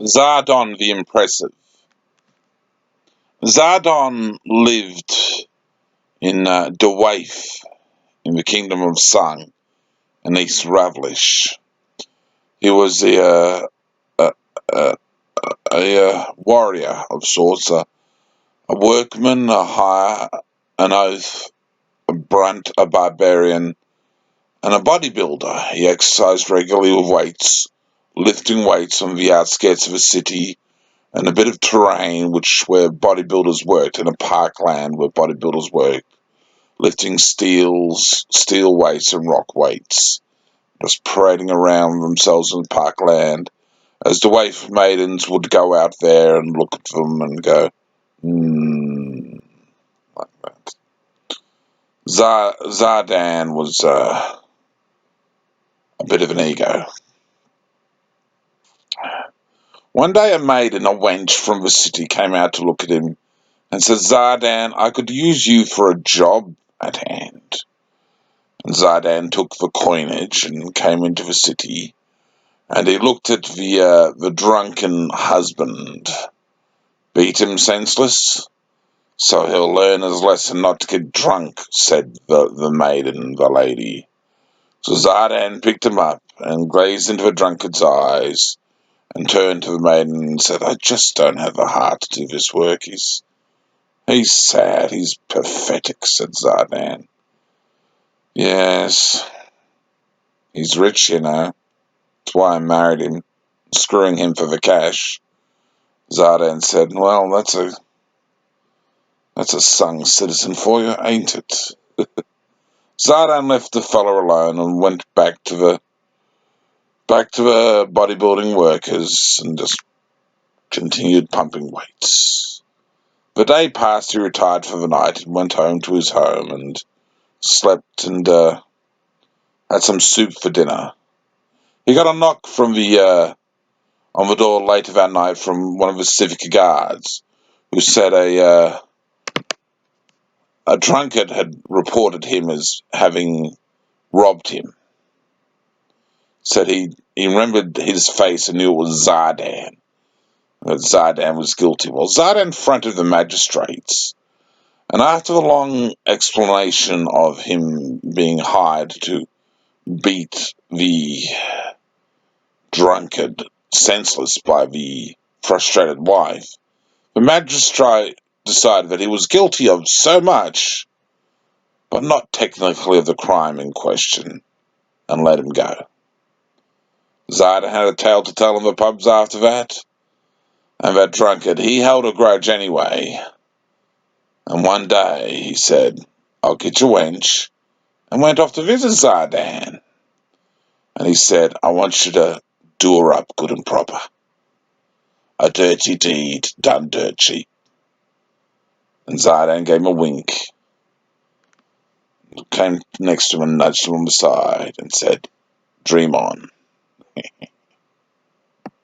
Zardan the Impressive. Zardan lived in the Waif in the Kingdom of Sung in East Ravlish. He was a, a, warrior of sorts, a workman, a hire, an oath, a brunt, a barbarian, and a bodybuilder. He exercised regularly with weights, lifting weights on the outskirts of a city and a bit of terrain where bodybuilders worked, in a parkland where bodybuilders worked, lifting steel weights and rock weights, just parading around themselves in the parkland, as the waif maidens would go out there and look at them and go, like that. Zardan was a bit of an ego. One day a maiden, a wench from the city, came out to look at him and said, "Zardan, I could use you for a job at hand." And Zardan took the coinage and came into the city, and he looked at the drunken husband. "Beat him senseless, so he'll learn his lesson not to get drunk," said the maiden, the lady. So Zardan picked him up and gazed into the drunkard's eyes and turned to the maiden and said, "I just don't have the heart to do this work. He's sad, he's pathetic," said Zardan. "Yes, he's rich, you know. That's why I married him, screwing him for the cash." Zardan said, "Well, that's a Sung citizen for you, ain't it?" Zardan left the fellow alone and went back to the bodybuilding workers and just continued pumping weights. The day passed. He retired for the night and went home to his home and slept and had some soup for dinner. He got a knock from on the door later that night from one of the civic guards, who said a drunkard had reported him as having robbed him. Said he remembered his face and knew it was Zardan. That Zardan was guilty. Well, Zardan fronted the magistrates, and after the long explanation of him being hired to beat the drunkard senseless by the frustrated wife, the magistrate decided that he was guilty of so much, but not technically of the crime in question, and let him go. Zardan had a tale to tell in the pubs after that, and that drunkard, he held a grudge anyway, and one day he said, "I'll get your wench," and went off to visit Zardan. And he said, "I want you to do her up good and proper. A dirty deed done dirt cheap." And Zardan gave him a wink, came next to him and nudged him on the side and said, "Dream on."